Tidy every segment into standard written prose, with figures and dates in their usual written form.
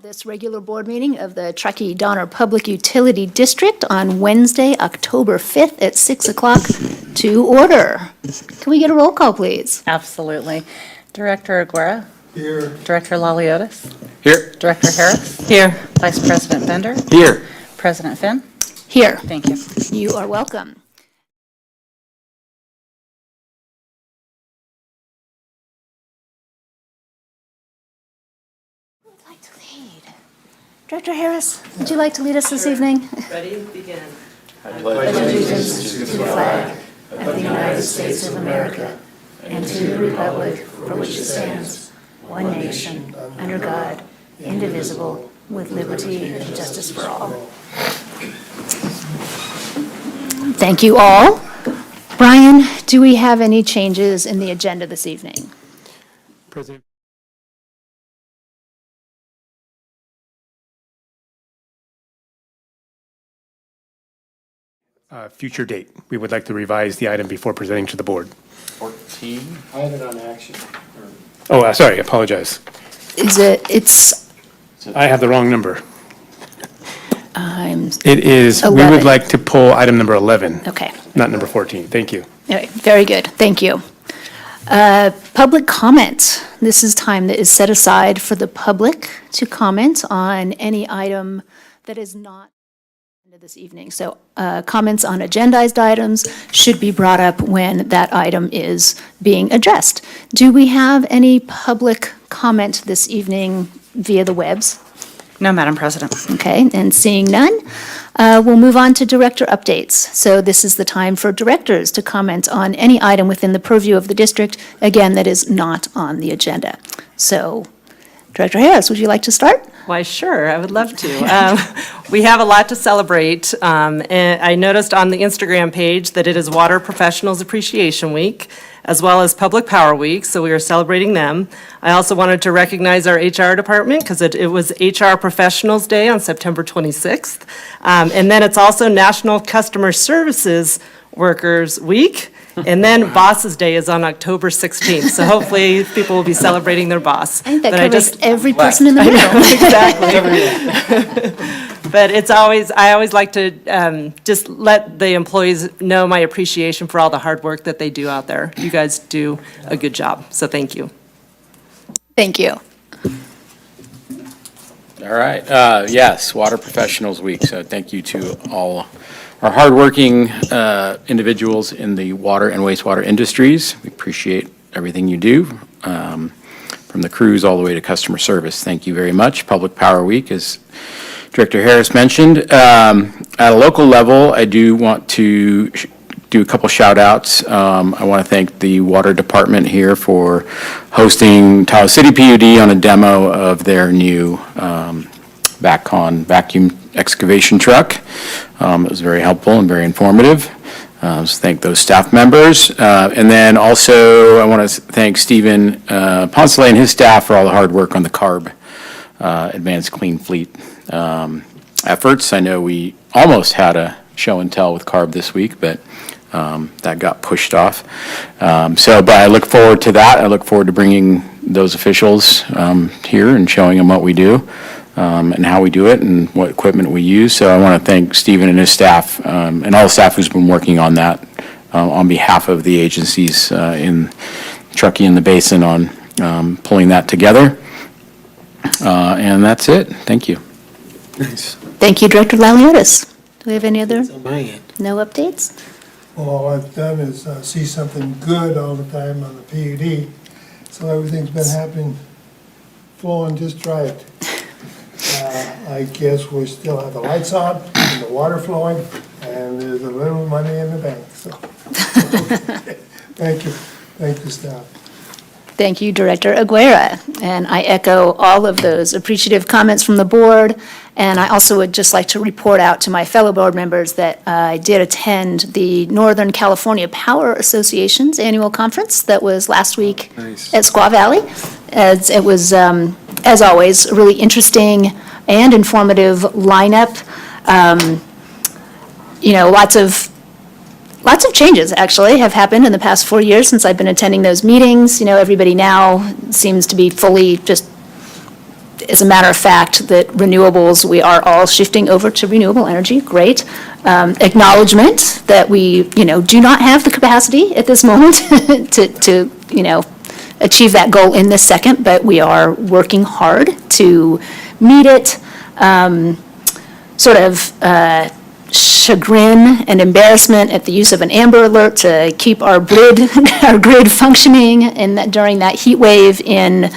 This regular board meeting of the Truckee-Donner Public Utility District on Wednesday, October 5th at 6 o'clock to order. Can we get a roll call, please? Absolutely. Director Aguirre? Here. Director Laliotis? Here. Director Harris? Here. Vice President Bender? Here. President Finn? Here. Thank you. You are welcome. Who would like to lead? Director Harris, would you like to lead us this evening? Ready? Begin. Allegiance to the flag of the United States of America and to the republic for which it stands, one nation, under God, indivisible, with liberty and justice for all. Thank you all. Brian, do we have any changes in the agenda this evening? President. Future date. We would like to revise the item before presenting to the board. 14. I have it on action. Oh, sorry, I apologize. I have the wrong number. It is, we 11. would like to pull item number 11. Okay. Not number 14. Thank you. All right, very good, thank you. Public comment. This is time that is set aside for the public to comment on any item that is not this evening. So comments on agendized items should be brought up when that item is being addressed. Do we have any public comment this evening via the webs? No, Madam President. Okay, and seeing none, we'll move on to director updates. So this is the time for directors to comment on any item within the purview of the district, again, that is not on the agenda. So, Director Harris, would you like to start? Why, sure, I would love to. We have a lot to celebrate. And I noticed on the Instagram page that it is Water Professionals Appreciation Week, as well as Public Power Week, so we are celebrating them. I also wanted to recognize our HR department because it was HR Professionals Day on September 26th. And then it's also National Customer Services Workers Week. And then Boss's Day is on October 16th, so hopefully people will be celebrating their boss. I think that But covers every person in the room. Exactly. But I always like to just let the employees know my appreciation for all the hard work that they do out there. You guys do a good job, so thank you. Thank you. All right. Yes, Water Professionals Week. So thank you to all our hardworking individuals in the water and wastewater industries. We appreciate everything you do, from the crews all the way to customer service. Thank you very much. Public Power Week, as Director Harris mentioned. At a local level, I do want to do a couple shout outs. I want to thank the water department here for hosting Tahoe City PUD on a demo of their new VACCON vacuum excavation truck. It was very helpful and very informative. So thank those staff members. And then also I want to thank Stephen Poncelet and his staff for all the hard work on the CARB Advanced Clean Fleet efforts. I know we almost had a show and tell with CARB this week, but that got pushed off. But I look forward to that. I look forward to bringing those officials here and showing them what we do. And how we do it and what equipment we use. So I want to thank Stephen and his staff and all the staff who's been working on that on behalf of the agencies in Truckee and the Basin on pulling that together. And that's it. Thank you. Nice. Thank you, Director Laliotis. Do we have any other? On my end. No updates? Well, all I've done is see something good all the time on the PUD, so everything's been happening, flowing just right. I guess we still have the lights on, and the water flowing, and there's a little money in the bank, so. Thank you, staff. Thank you, Director Aguirre. And I echo all of those appreciative comments from the board. And I also would just like to report out to my fellow board members that I did attend the Northern California Power Association's annual conference that was last week at Squaw Valley. As it was, as always, a really interesting and informative lineup. Lots of changes, actually, have happened in the past 4 years since I've been attending those meetings. Everybody now seems to be fully just as a matter of fact, that renewables, we are all shifting over to renewable energy, great. Acknowledgement that we, do not have the capacity at this moment to achieve that goal in this second, but we are working hard to meet it. Sort of chagrin and embarrassment at the use of an Amber Alert to keep our grid functioning during that heat wave in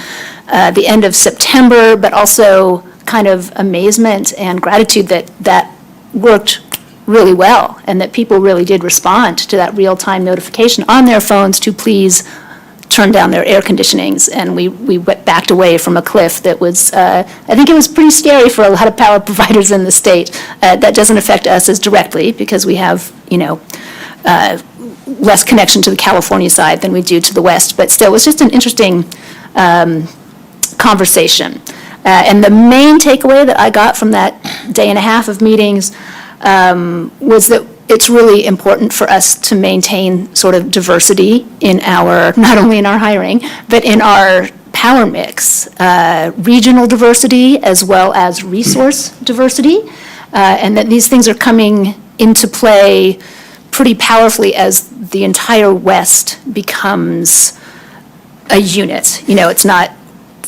the end of September, but also kind of amazement and gratitude that worked really well and that people really did respond to that real-time notification on their phones to please turn down their air conditionings, and we backed away from a cliff that was, I think it was pretty scary for a lot of power providers in the state. That doesn't affect us as directly because we have, less connection to the California side than we do to the west, but still, it was just an interesting conversation. And the main takeaway that I got from that day and a half of meetings was that it's really important for us to maintain sort of diversity in not only in our hiring, but in our power mix, regional diversity as well as resource diversity, and that these things are coming into play pretty powerfully as the entire West becomes a unit. It's not,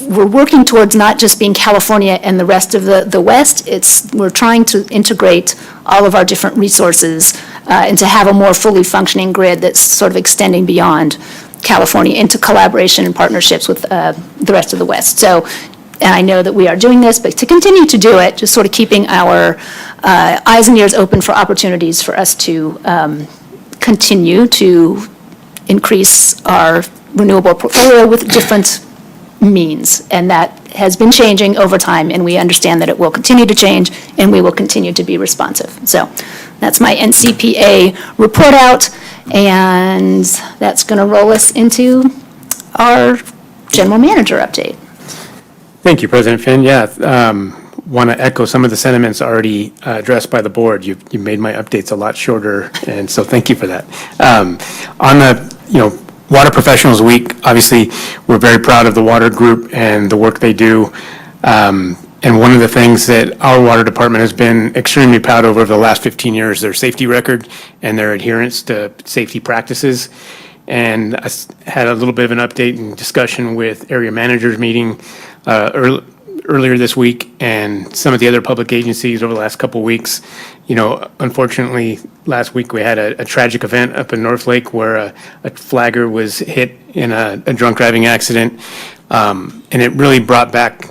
we're working towards not just being California and the rest of the West. We're trying to integrate all of our different resources and to have a more fully functioning grid that's sort of extending beyond California into collaboration and partnerships with the rest of the West. So, and I know that we are doing this, but to continue to do it, just sort of keeping our eyes and ears open for opportunities for us to continue to increase our renewable portfolio with different means, and that has been changing over time, and we understand that it will continue to change, and we will continue to be responsive. So that's my NCPA report out, and that's going to roll us into our general manager update. Thank you, President Finn. Yeah, want to echo some of the sentiments already addressed by the board. You made my updates a lot shorter, and so thank you for that. On the, Water Professionals Week, obviously, we're very proud of the water group and the work they do. And one of the things that our water department has been extremely proud of over the last 15 years, their safety record and their adherence to safety practices. And I had a little bit of an update and discussion with area managers meeting earlier this week, and some of the other public agencies over the last couple of weeks. Unfortunately, last week we had a tragic event up in North Lake where a flagger was hit in a drunk driving accident, and it really brought back,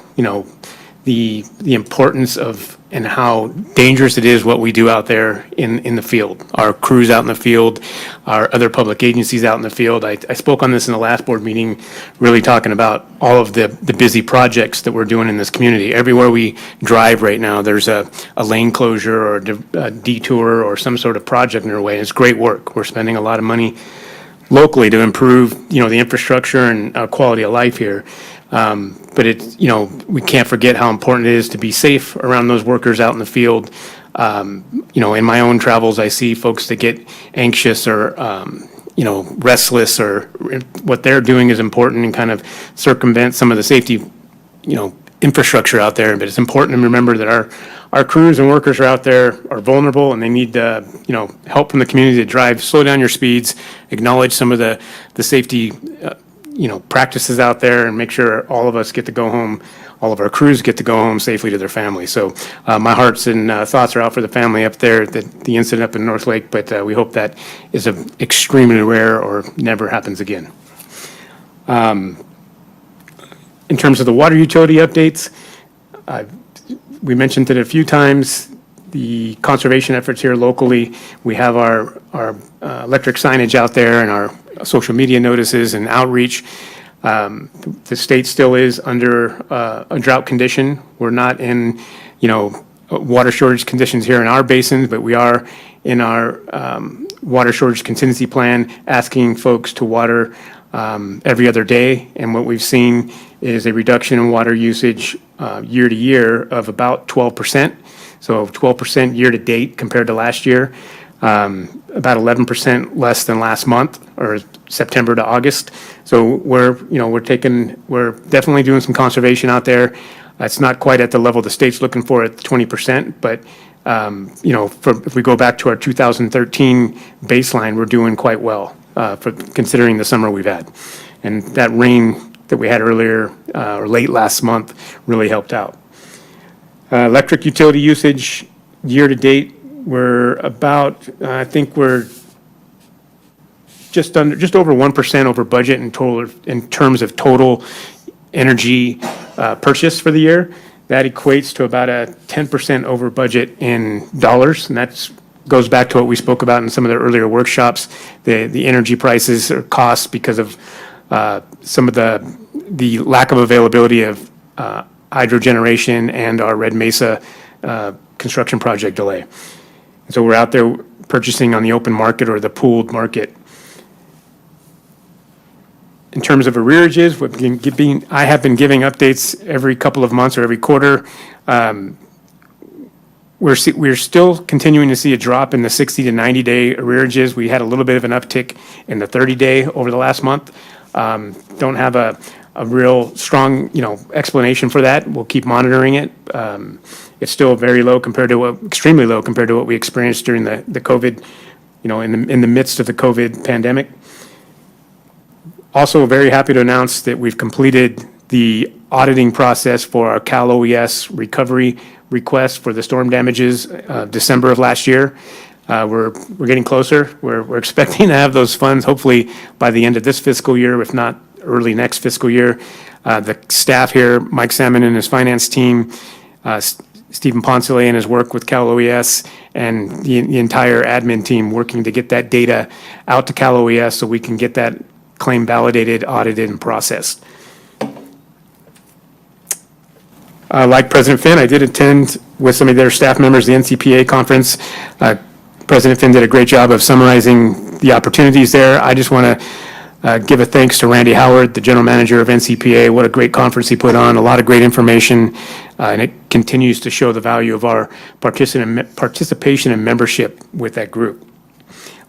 the importance of and how dangerous it is what we do out there in the field. Our crews out in the field, our other public agencies out in the field. I spoke on this in the last board meeting, really talking about all of the busy projects that we're doing in this community. Everywhere we drive right now, there's a lane closure or a detour or some sort of project in our way. It's great work. We're spending a lot of money locally to improve, the infrastructure and quality of life here. But it's, we can't forget how important it is to be safe around those workers out in the field. In my own travels, I see folks that get anxious or, restless, or what they're doing is important and kind of circumvent some of the safety, infrastructure out there. But it's important to remember that our crews and workers are out there, are vulnerable, and they need, help from the community to drive, slow down your speeds, acknowledge some of the safety practices out there, and make sure all of us get to go home, all of our crews get to go home safely to their families. So my hearts and thoughts are out for the family up there, the incident up in North Lake, but we hope that is extremely rare or never happens again. In terms of the water utility updates, we mentioned it a few times, the conservation efforts here locally. We have our electric signage out there and our social media notices and outreach. The state still is under a drought condition. We're not in, water shortage conditions here in our basins, but we are in our water shortage contingency plan asking folks to water every other day. And what we've seen is a reduction in water usage year to year of about 12%. So 12% year to date compared to last year. About 11% less than last month, or September to August. So we're definitely doing some conservation out there. It's not quite at the level the state's looking for at 20%, but, if we go back to our 2013 baseline, we're doing quite well for considering the summer we've had. And that rain that we had earlier, or late last month, really helped out. Electric utility usage, year-to-date, we're about, I think we're just over 1% over budget in terms of total energy purchase for the year. That equates to about a 10% over budget in dollars, and that goes back to what we spoke about in some of the earlier workshops, the energy prices or costs because of some of the lack of availability of hydro generation and our Red Mesa construction project delay. And so we're out there purchasing on the open market or the pooled market. In terms of arrearages, I have been giving updates every couple of months or every quarter. We're still continuing to see a drop in the 60 to 90-day arrearages. We had a little bit of an uptick in the 30-day over the last month. Don't have a real strong, explanation for that. We'll keep monitoring it. It's still very low extremely low compared to what we experienced during the COVID, in the midst of the COVID pandemic. Also, very happy to announce that we've completed the auditing process for our Cal OES recovery request for the storm damages December of last year. We're getting closer. We're expecting to have those funds hopefully by the end of this fiscal year, if not early next fiscal year. The staff here, Mike Salmon and his finance team, Stephen Poncelé and his work with Cal OES, and the entire admin team working to get that data out to Cal OES so we can get that claim validated, audited, and processed. Like President Finn, I did attend with some of their staff members the NCPA conference. President Finn did a great job of summarizing the opportunities there. I just want to give a thanks to Randy Howard, the general manager of NCPA. What a great conference he put on, a lot of great information, and it continues to show the value of our participation and membership with that group.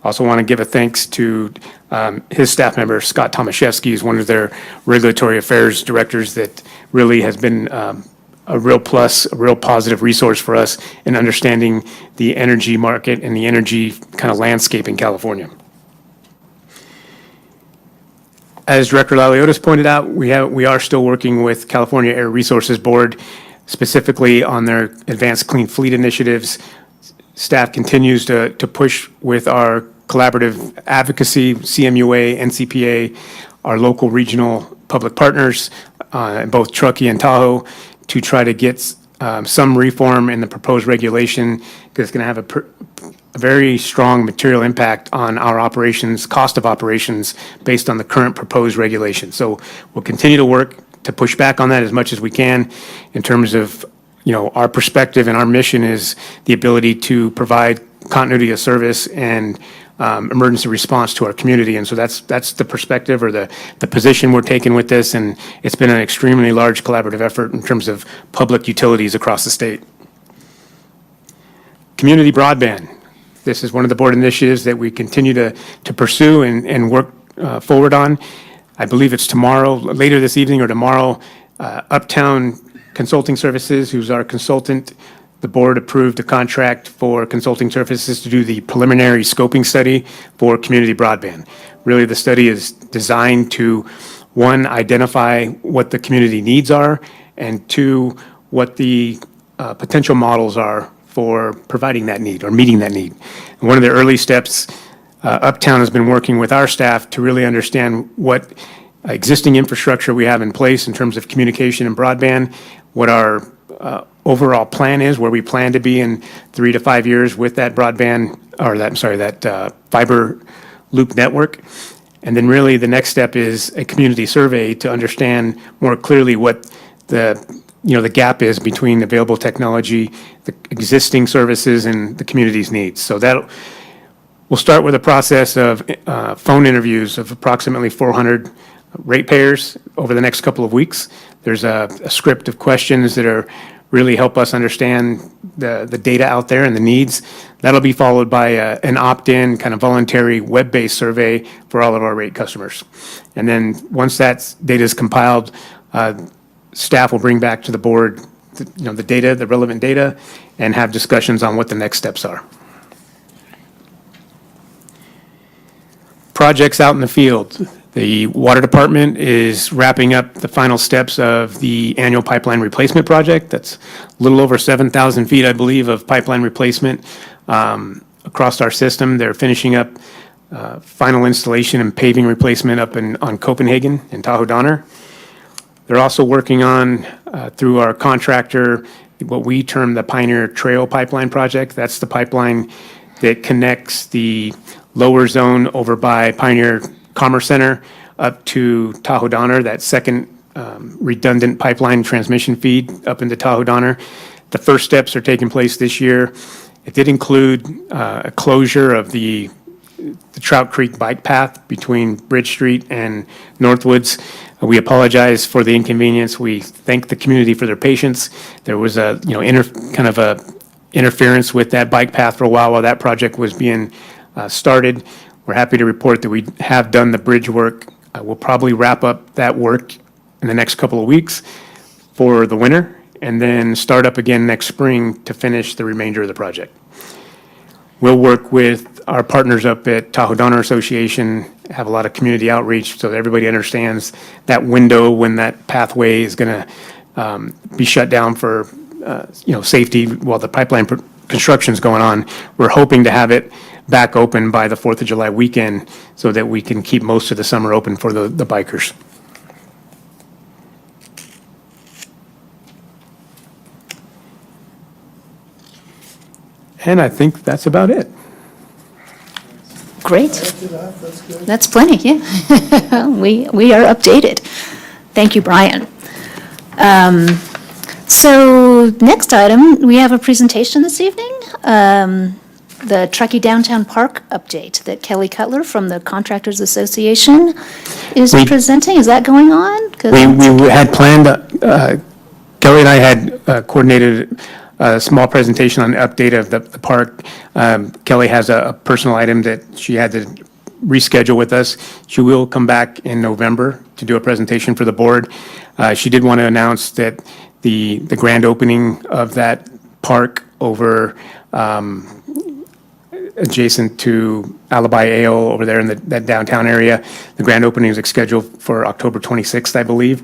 Also want to give a thanks to his staff member, Scott Tomaszewski, who's one of their regulatory affairs directors that really has been a real plus, a real positive resource for us in understanding the energy market and the energy kind of landscape in California. As Director Laliotis pointed out, we are still working with California Air Resources Board, specifically on their advanced clean fleet initiatives. Staff continues to push with our collaborative advocacy, CMUA, NCPA, our local regional public partners, both Truckee and Tahoe, to try to get some reform in the proposed regulation, because it's going to have a very strong material impact on our operations, cost of operations, based on the current proposed regulation. So we'll continue to work to push back on that as much as we can in terms of, our perspective, and our mission is the ability to provide continuity of service and emergency response to our community. And so that's the perspective or the position we're taking with this, and it's been an extremely large collaborative effort in terms of public utilities across the state. Community broadband. This is one of the board initiatives that we continue to pursue and work forward on. I believe it's tomorrow, later this evening or tomorrow, Uptown Consulting Services, who's our consultant, the board approved a contract for consulting services to do the preliminary scoping study for community broadband. Really, the study is designed to, one, identify what the community needs are, and two, what the potential models are for providing that need or meeting that need. And one of the early steps, Uptown has been working with our staff to really understand what existing infrastructure we have in place in terms of communication and broadband, what our overall plan is, where we plan to be in 3 to 5 years with that broadband, or that fiber loop network. And then really the next step is a community survey to understand more clearly what the gap is between available technology, the existing services, and the community's needs. So we'll start with a process of phone interviews of approximately 400 ratepayers over the next couple of weeks. There's a script of questions that are really help us understand the data out there and the needs. That'll be followed by an opt-in kind of voluntary web-based survey for all of our rate customers. And then once that data is compiled, staff will bring back to the board, the data, the relevant data, and have discussions on what the next steps are. Projects out in the field. The Water Department is wrapping up the final steps of the annual pipeline replacement project. That's a little over 7,000 feet, I believe, of pipeline replacement across our system. They're finishing up final installation and paving replacement up on Copenhagen in Tahoe Donner. They're also working on, through our contractor, what we term the Pioneer Trail Pipeline Project. That's the pipeline that connects the lower zone over by Pioneer Commerce Center up to Tahoe Donner, that second redundant pipeline transmission feed up into Tahoe Donner. The first steps are taking place this year. It did include a closure of the Trout Creek bike path between Bridge Street and Northwoods. We apologize for the inconvenience. We thank the community for their patience. There was a, kind of a interference with that bike path for a while that project was being started. We're happy to report that we have done the bridge work. We'll probably wrap up that work in the next couple of weeks for the winter, and then start up again next spring to finish the remainder of the project. We'll work with our partners up at Tahoe Donner Association, have a lot of community outreach so that everybody understands that window when that pathway is going to be shut down for, safety while the pipeline construction is going on. We're hoping to have it back open by the 4th of July weekend so that we can keep most of the summer open for the bikers. And I think that's about it. Great. That's enough, that's good. That's plenty, yeah. We are updated. Thank you, Brian. So next item, we have a presentation this evening. The Truckee Downtown Park update that Kelly Cutler from the Contractors Association is presenting. Is that going on? 'Cause We had planned, Kelly and I had coordinated a small presentation on the update of the park. Kelly has a personal item that she had to reschedule with us. She will come back in November to do a presentation for the board. She did want to announce that the grand opening of that park over adjacent to Alibi Ale over there in that downtown area, the grand opening is scheduled for October 26th, I believe.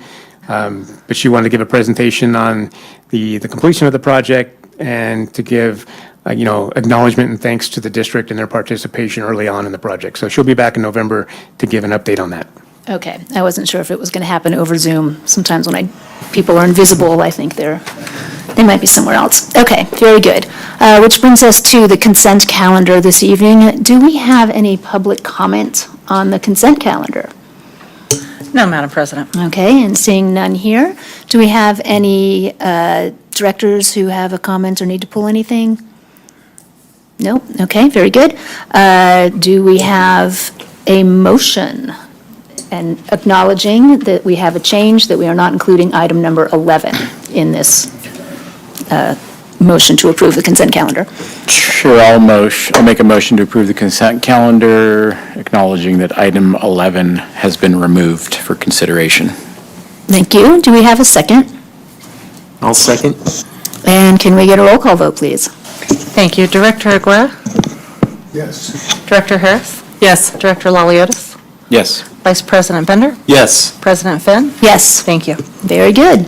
But she wanted to give a presentation on the completion of the project and to give, acknowledgement and thanks to the district and their participation early on in the project. So she'll be back in November to give an update on that. Okay, I wasn't sure if it was going to happen over Zoom. Sometimes when people are invisible, I think they might be somewhere else. Okay, very good. Which brings us to the consent calendar this evening. Do we have any public comment on the consent calendar? No, Madam President. Okay, and seeing none here, do we have any directors who have a comment or need to pull anything? No? Okay, very good. Do we have a motion and acknowledging that we have a change, that we are not including item number 11 in this motion to approve the consent calendar? Sure, I'll make a motion to approve the consent calendar, acknowledging that item 11 has been removed for consideration. Thank you. Do we have a second? I'll second. And can we get a roll call vote, please? Thank you. Director Aguirre? Yes. Director Harris? Yes. Director Laliotis? Yes. Vice President Bender? Yes. President Finn? Yes. Thank you. Very good.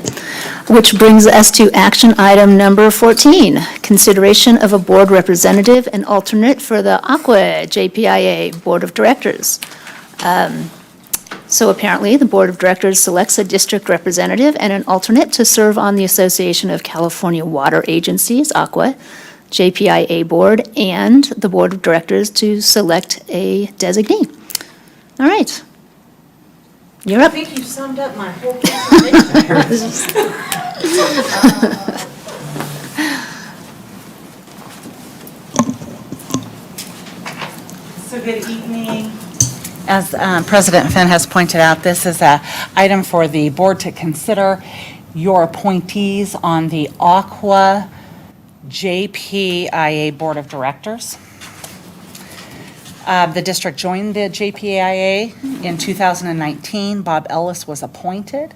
Which brings us to action item number 14, consideration of a board representative and alternate for the Aqua JPIA Board of Directors. So apparently, the Board of Directors selects a district representative and an alternate to serve on the Association of California Water Agencies, Aqua, JPIA Board, and the Board of Directors to select a designee. All right. You're up. I think you summed up my whole presentation. So good evening. As President Finn has pointed out, this is an item for the board to consider your appointees on the Aqua JPIA Board of Directors. The district joined the JPIA in 2019. Bob Ellis was appointed,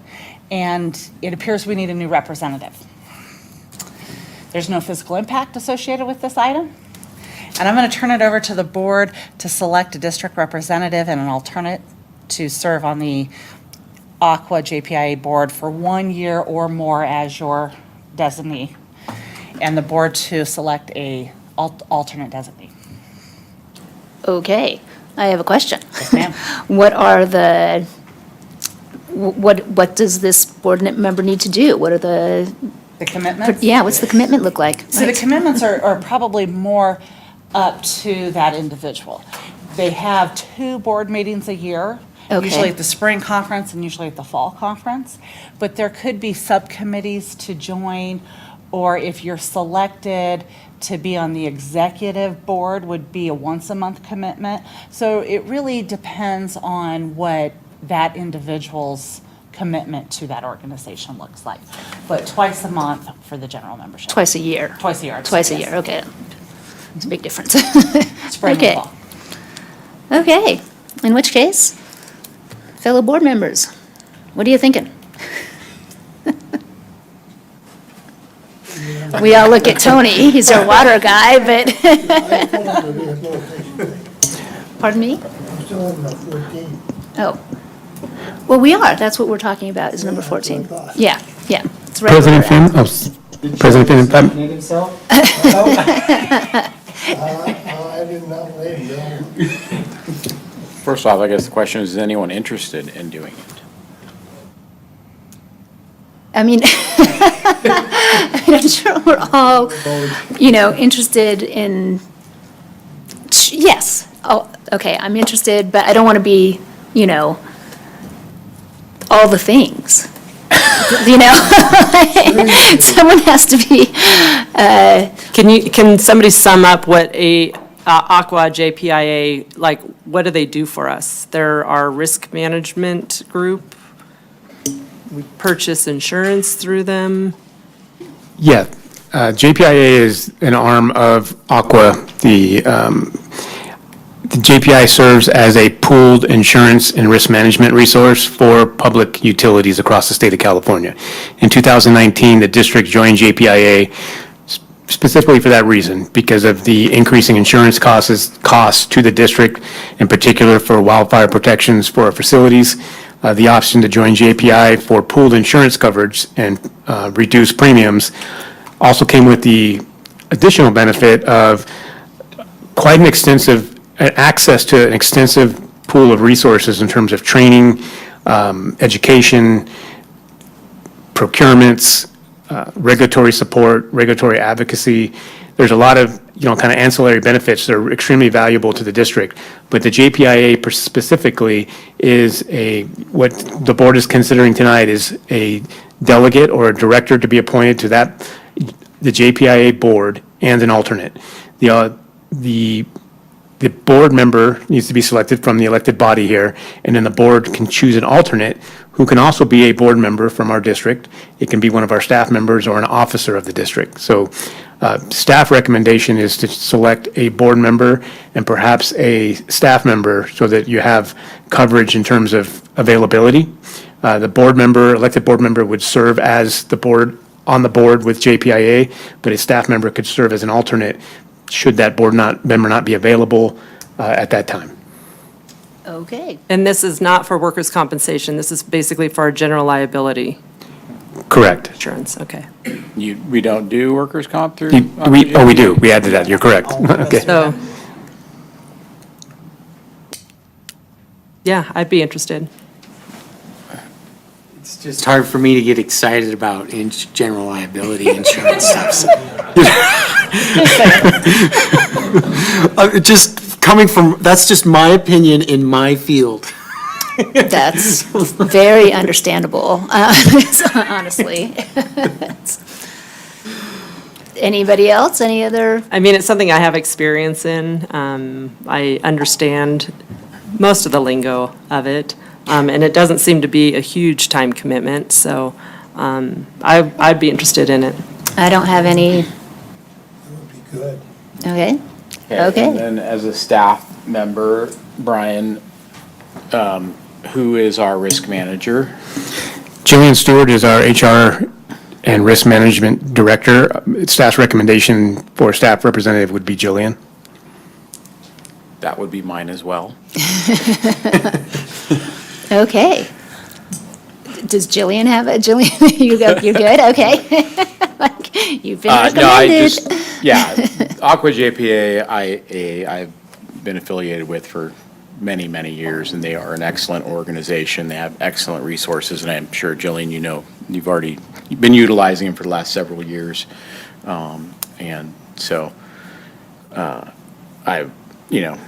and it appears we need a new representative. There's no physical impact associated with this item. And I'm going to turn it over to the board to select a district representative and an alternate to serve on the Aqua JPIA board for 1 year or more as your designee, and the board to select a alternate designee. Okay, I have a question. Yes, ma'am. What are the, what does this board member need to do? What are the, The commitments? yeah, what's the commitment look like? So the Right. commitments are probably more up to that individual. They have 2 board meetings a year, Okay. usually at the spring conference and usually at the fall conference. But there could be subcommittees to join, or if you're selected to be on the executive board, would be a once-a-month commitment. So it really depends on what that individual's commitment to that organization looks like. But twice a month for the general membership. Twice a year? Twice a year. Twice a yes. year, okay. It's a big difference. Spring Okay. and fall. Okay, in which case, fellow board members, what are you thinking? We all look at Tony, he's our water guy, but, I think there's no thing. pardon me? I'm still in the 14. Oh. Well, we are, that's what we're talking about, is number Yeah, that's what I 14. thought. Yeah, yeah. it's right where President we're at. Finn, President Finn, Nominate himself? I did not wait, no. First off, I guess the question is anyone interested in doing it? I mean, I'm sure we're all, interested in, yes, oh, okay, I'm interested, but I don't want to be, all the things. Someone has to be, Can somebody sum up what a Aqua JPIA, like, what do they do for us? They're our risk management group. We purchase insurance through them. yeah, JPIA is an arm of Aqua. The JPI serves as a pooled insurance and risk management resource for public utilities across the state of California. In 2019, the district joined JPIA specifically for that reason, because of the increasing insurance costs to the district, in particular for wildfire protections for our facilities. The option to join JPI for pooled insurance coverage and reduced premiums also came with the additional benefit of quite an extensive access to an extensive pool of resources in terms of training, education, procurements, regulatory support, regulatory advocacy. There's a lot of, kind of ancillary benefits that are extremely valuable to the district. But the JPIA specifically is what the board is considering tonight is a delegate or a director to be appointed to the JPIA board and an alternate. The board member needs to be selected from the elected body here, and then the board can choose an alternate who can also be a board member from our district. It can be one of our staff members or an officer of the district. So staff recommendation is to select a board member and perhaps a staff member so that you have coverage in terms of availability. The elected board member would serve as on the board with JPIA, but a staff member could serve as an alternate should that member not be available at that time. okay. And this is not for workers' compensation. This is basically for our general liability Correct. insurance. Okay. We don't do workers' comp through? We do. We added that. You're correct. Okay. So, yeah, I'd be interested. It's just hard for me to get excited about general liability insurance stuff. So. Just coming from, that's just my opinion in my field. That's very understandable, honestly. Anybody else? Any other? I mean, it's something I have experience in. I understand most of the lingo of it, and it doesn't seem to be a huge time commitment, so I'd be interested in it. I don't have any, That would be good. okay? And Okay. then as a staff member, Brian, who is our risk manager. Jillian Stewart is our HR and Risk Management Director. Staff's recommendation for staff representative would be Jillian. That would be mine as well. Okay. Does Jillian have it? Jillian, you're good? Okay. You've been No, I recommended. just, yeah, Aqua JPA, I've been affiliated with for many, many years, and they are an excellent organization. They have excellent resources, and I'm sure, Jillian, you know, you've already been utilizing them for the last several years. And so,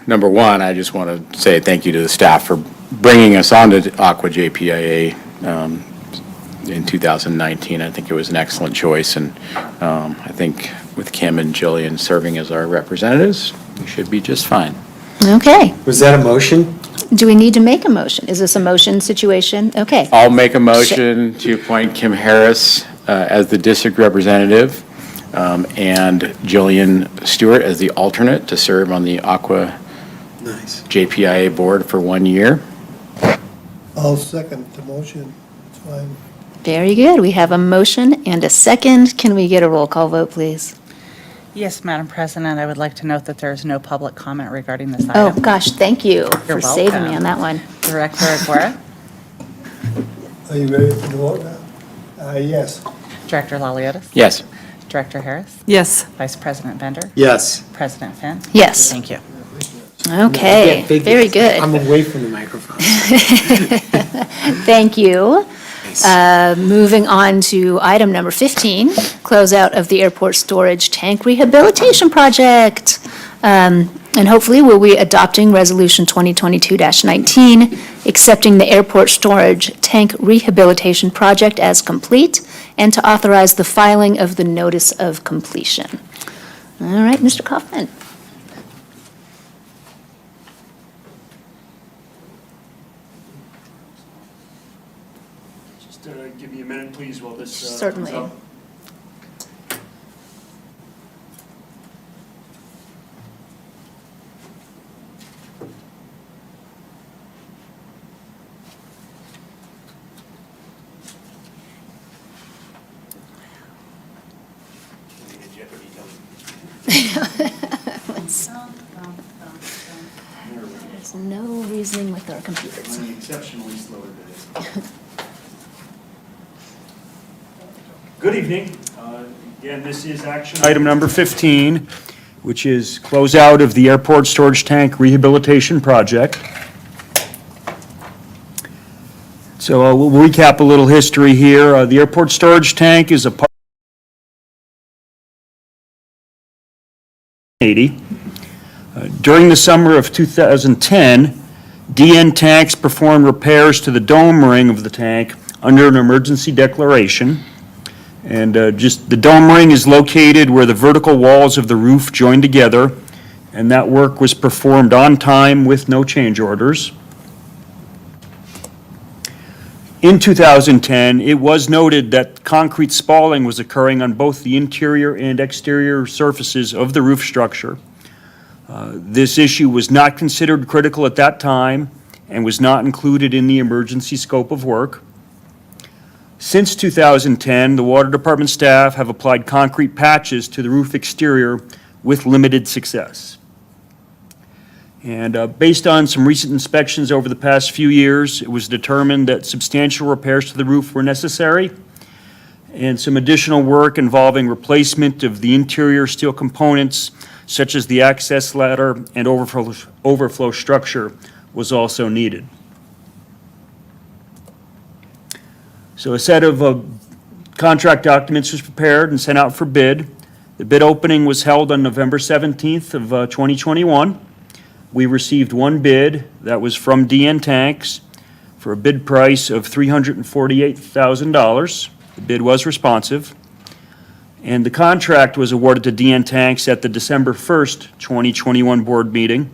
number one, I just want to say thank you to the staff for bringing us on to Aqua JPIA in 2019. I think it was an excellent choice, and I think with Kim and Jillian serving as our representatives, we should be just fine. Okay. Was that a motion? Do we need to make a motion? Is this a motion situation? Okay. I'll make a motion to appoint Kim Harris as the district representative and Jillian Stewart as the alternate to serve on the Aqua Nice. JPIA board for 1 year. I'll second the motion. It's fine. Very good. We have a motion and a second. Can we get a roll call vote, please? Yes, Madam President, I would like to note that there is no public comment regarding this Oh, item. gosh, thank you for You're saving me welcome. on that one. Director Aguirre, Are you ready for the vote now? Yes. Director Laliotis, Yes. Director Harris, Yes. Vice President Bender, Yes. President Finn. Yes. Thank you. Okay, Yeah, big- very good. I'm away from the microphone. Thank you. Moving on to item number 15, closeout of the airport storage tank rehabilitation project. And hopefully we'll be adopting Resolution 2022-19, accepting the airport storage tank rehabilitation project as complete, and to authorize the filing of the notice of completion. All right, Mr. Kaufman. Just give me a minute, please, while this comes Certainly. up. There's no reasoning with our computers. Running exceptionally slow today. Good evening. Again, this is action item number 15, which is closeout of the airport storage tank rehabilitation project. So we'll recap a little history here. The airport storage tank is a part 80. During the summer of 2010, DN Tanks performed repairs to the dome ring of the tank under an emergency declaration. And just the dome ring is located where the vertical walls of the roof join together, and that work was performed on time with no change orders. In 2010, it was noted that concrete spalling was occurring on both the interior and exterior surfaces of the roof structure. This issue was not considered critical at that time and was not included in the emergency scope of work. Since 2010, the Water Department staff have applied concrete patches to the roof exterior with limited success. And based on some recent inspections over the past few years, it was determined that substantial repairs to the roof were necessary, and some additional work involving replacement of the interior steel components, such as the access ladder and overflow structure, was also needed. So a set of contract documents was prepared and sent out for bid. The bid opening was held on November 17th of 2021. We received one bid that was from DN Tanks for a bid price of $348,000. The bid was responsive. And the contract was awarded to DN Tanks at the December 1st, 2021 board meeting.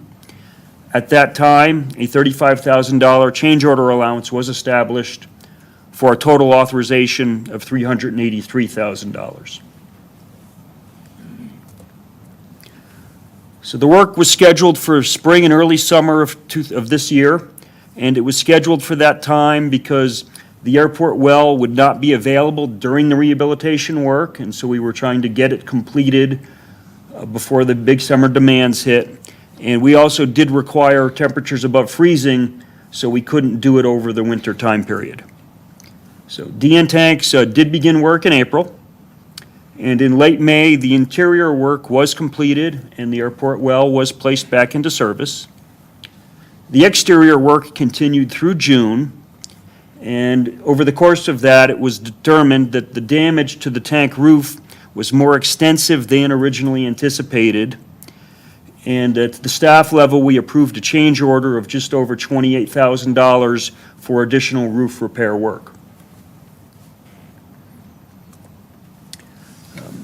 At that time, a $35,000 change order allowance was established for a total authorization of $383,000. So the work was scheduled for spring and early summer of this year, and it was scheduled for that time because the airport well would not be available during the rehabilitation work, and so we were trying to get it completed before the big summer demands hit. And we also did require temperatures above freezing, so we couldn't do it over the winter time period. So DN Tanks did begin work in April, and in late May, the interior work was completed and the airport well was placed back into service. The exterior work continued through June, and over the course of that, it was determined that the damage to the tank roof was more extensive than originally anticipated. And at the staff level, we approved a change order of just over $28,000 for additional roof repair work.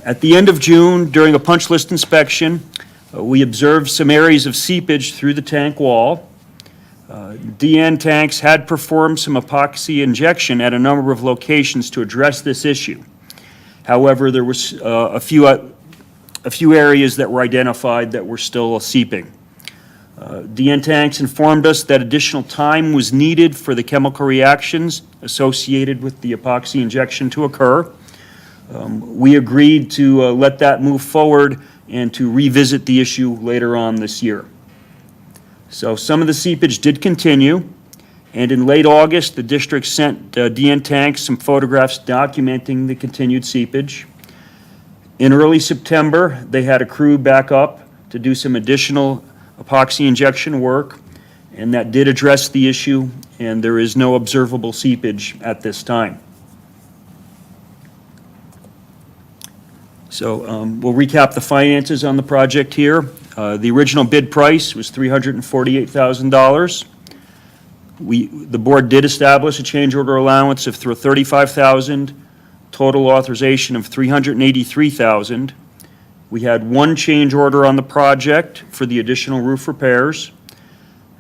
At the end of June, during a punch list inspection, we observed some areas of seepage through the tank wall. DN Tanks had performed some epoxy injection at a number of locations to address this issue. However, there was a few areas that were identified that were still seeping. DN Tanks informed us that additional time was needed for the chemical reactions associated with the epoxy injection to occur. We agreed to let that move forward and to revisit the issue later on this year. So some of the seepage did continue, and in late August, the district sent DN Tanks some photographs documenting the continued seepage. In early September, they had a crew back up to do some additional epoxy injection work, and that did address the issue, and there is no observable seepage at this time. So we'll recap the finances on the project here. The original bid price was $348,000. The board did establish a change order allowance of $35,000, total authorization of $383,000. We had one change order on the project for the additional roof repairs.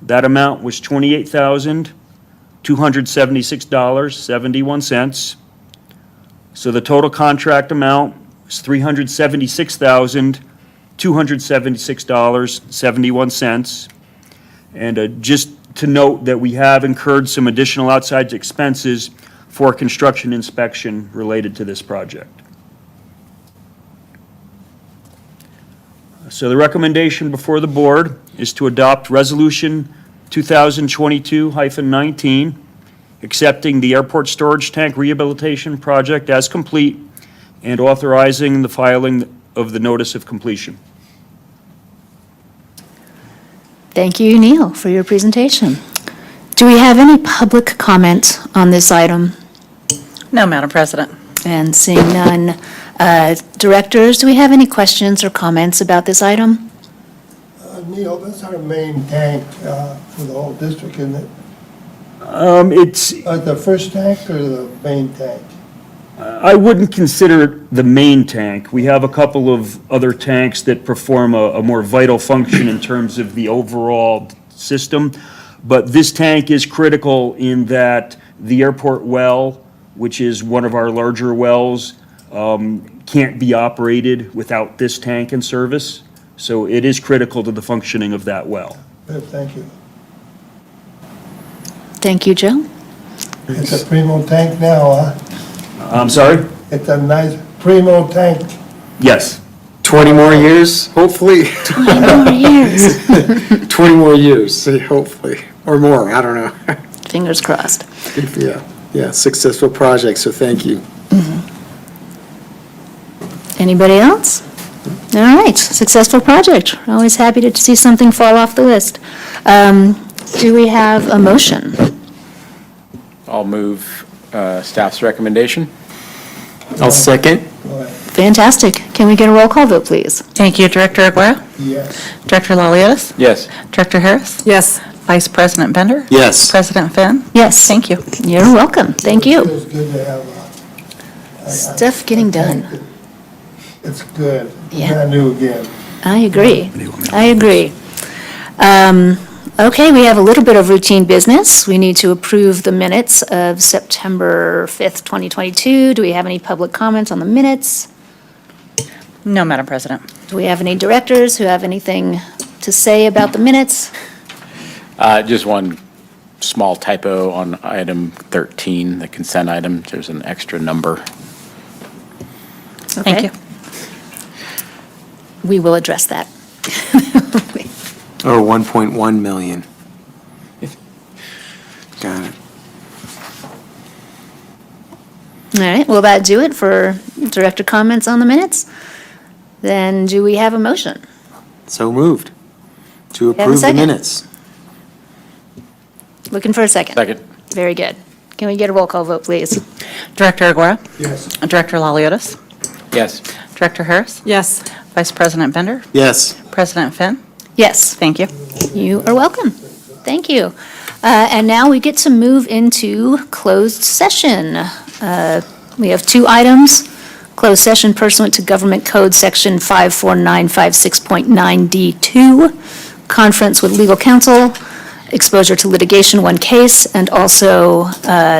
That amount was $28,276.71. So the total contract amount is $376,276.71. And just to note that we have incurred some additional outside expenses for construction inspection related to this project. So the recommendation before the board is to adopt Resolution 2022-19, accepting the airport storage tank rehabilitation project as complete and authorizing the filing of the notice of completion. Thank you, Neil, for your presentation. Do we have any public comment on this item? No, Madam President. And seeing none, directors, do we have any questions or comments about this item? Neil, that's our main tank for the whole district, isn't it? It's, The first tank or the main tank? I wouldn't consider it the main tank. We have a couple of other tanks that perform a more vital function in terms of the overall system. But this tank is critical in that the airport well, which is one of our larger wells, can't be operated without this tank in service. So it is critical to the functioning of that well. Good, thank you. Thank you, Joe. It's a primo tank now, huh? I'm sorry? It's a nice primo tank. Yes. 20 more years, hopefully. 20 more years. 20 more years, see, hopefully, or more, I don't know. Fingers crossed. Yeah, successful project, so thank you. Anybody else? All right, successful project. Always happy to see something fall off the list. Do we have a motion? I'll move staff's recommendation. I'll second. Go ahead. Fantastic. Can we get a roll call vote, please? Thank you, Director Aguirre. Yes. Director Laliatis. Yes. Director Harris. Yes. Vice President Bender. Yes. President Finn. Yes. Thank you. You're welcome. Thank you. Feels good to have Stuff getting done. It's good. Yeah. Brand new again. I agree. I agree. Okay, we have a little bit of routine business. We need to approve the minutes of September 5th, 2022. Do we have any public comments on the minutes? No, Madam President. Do we have any directors who have anything to say about the minutes? Just one small typo on item 13, the consent item. There's an extra number. Thank Okay. you. We will address that. Or 1.1 million. Got it. All right, will that do it for director comments on the minutes? Then do we have a motion? So moved. To have a approve the second? minutes. Looking for a second. Second. Very good. Can we get a roll call vote, please? Director Aguirre? Yes. Director Laliotis? Yes. Director Harris? Yes. Vice President Bender? Yes. President Finn? Yes. Thank you. You are welcome. Thank you. And now we get to move into closed session. We have two items. Closed session pursuant to Government Code Section 54956.9D2, conference with legal counsel, exposure to litigation, one case, and also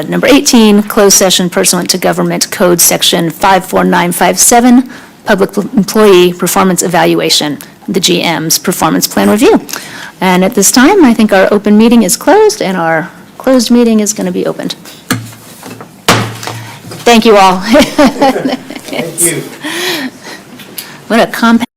number 18, closed session pursuant to Government Code Section 54957, public employee performance evaluation, the GM's performance plan review. And at this time, I think our open meeting is closed and our closed meeting is going to be opened. Thank you all. Thank you. What a compact.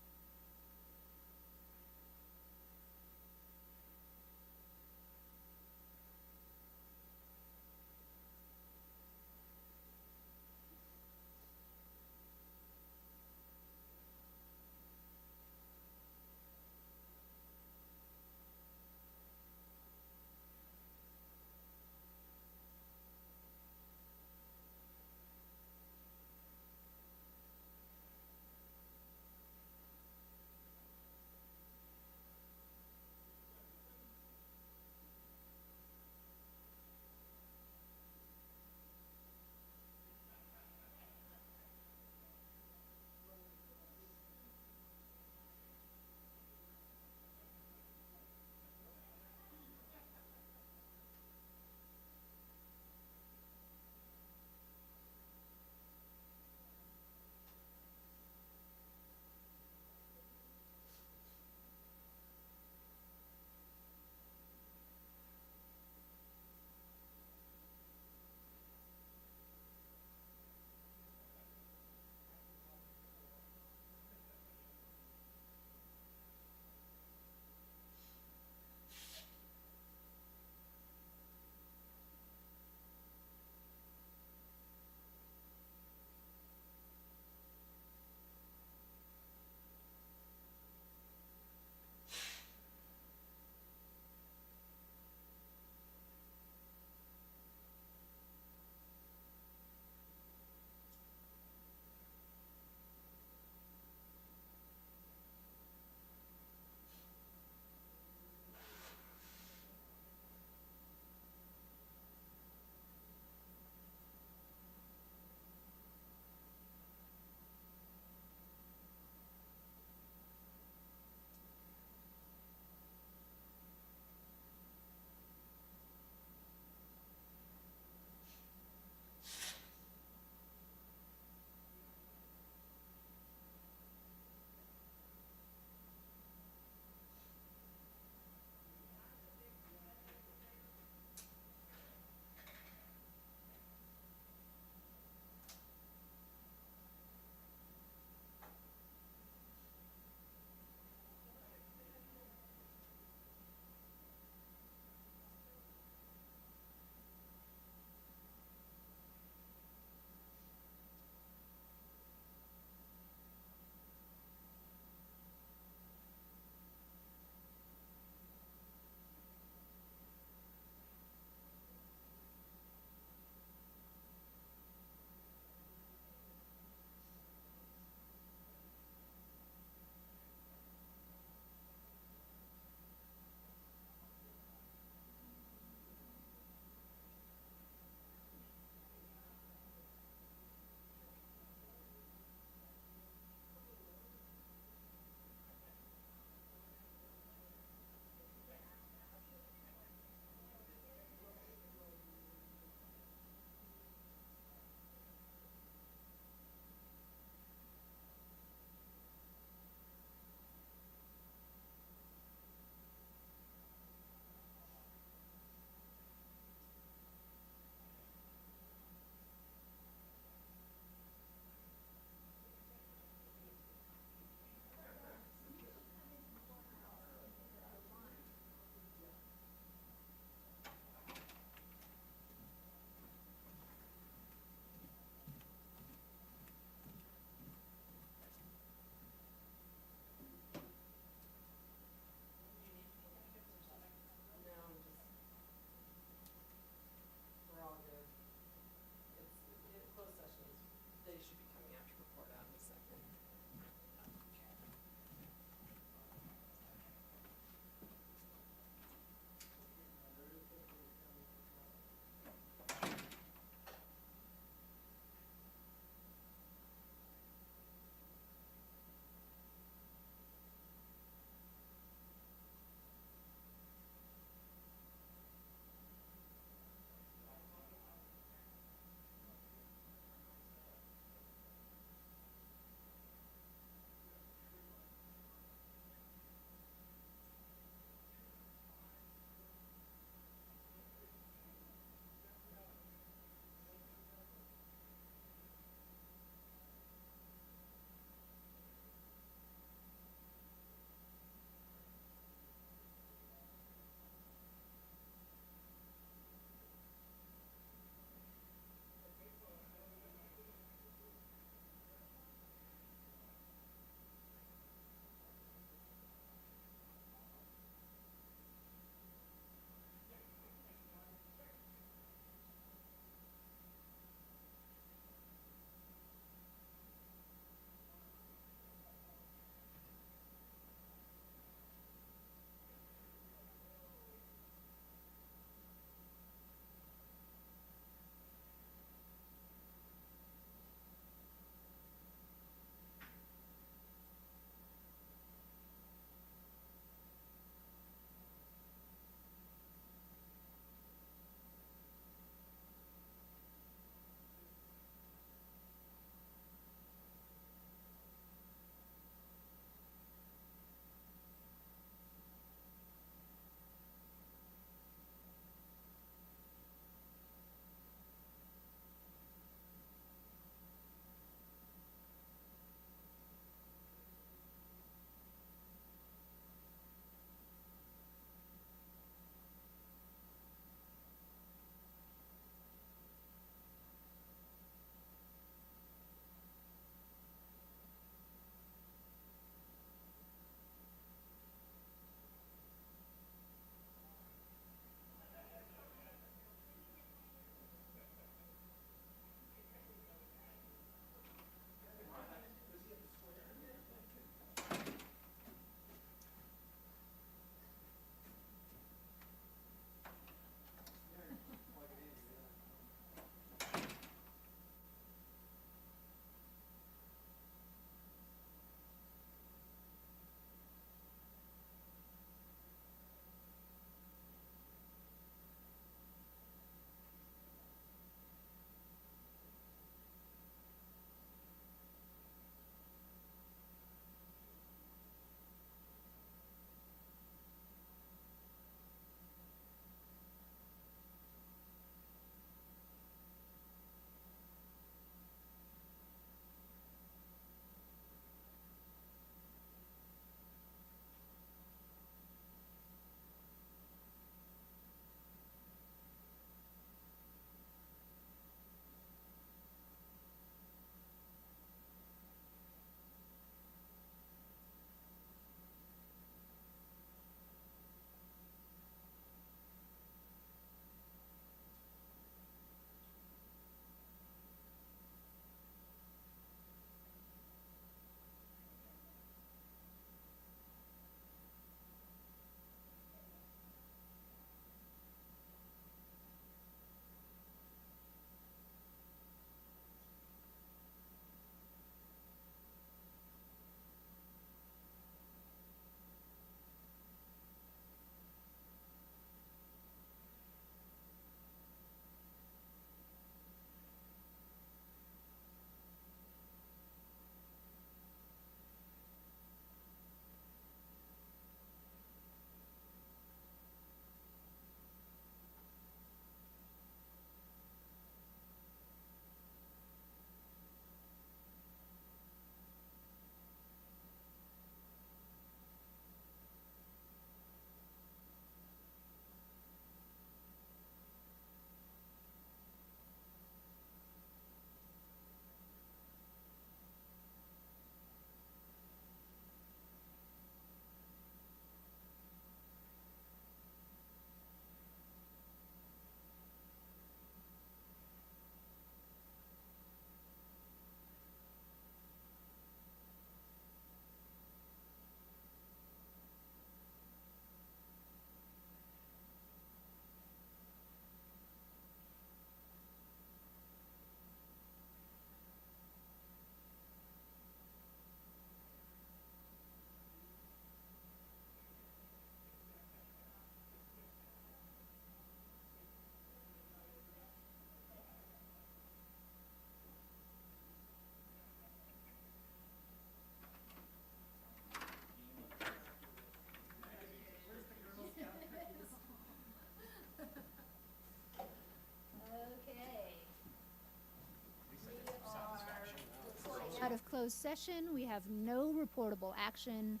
closed session. We have no reportable action,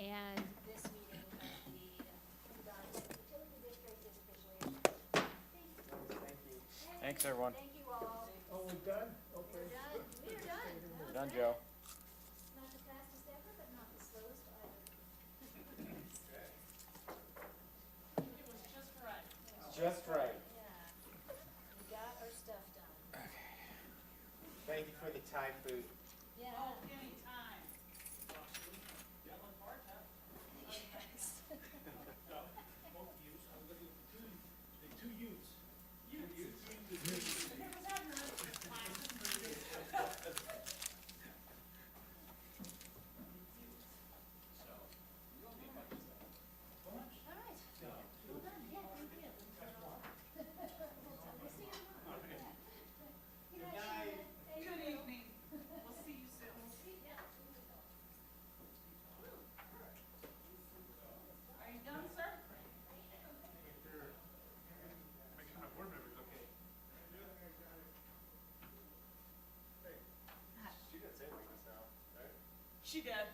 and this meeting of the Utility District is officially adjourned. Thanks, everyone. Thank you all. Oh, we're done? Okay. We're done. We are done. We're done, Joe. Not the fastest ever, but not the slowest either. It was just right. Just right. Yeah. We got our stuff done. Thank you for the Thai food. Yeah. Anytime. All right. Well done. Yeah, thank you. We'll see you tomorrow. Good night. Good evening. We'll see you soon. Are you done, sir? She did.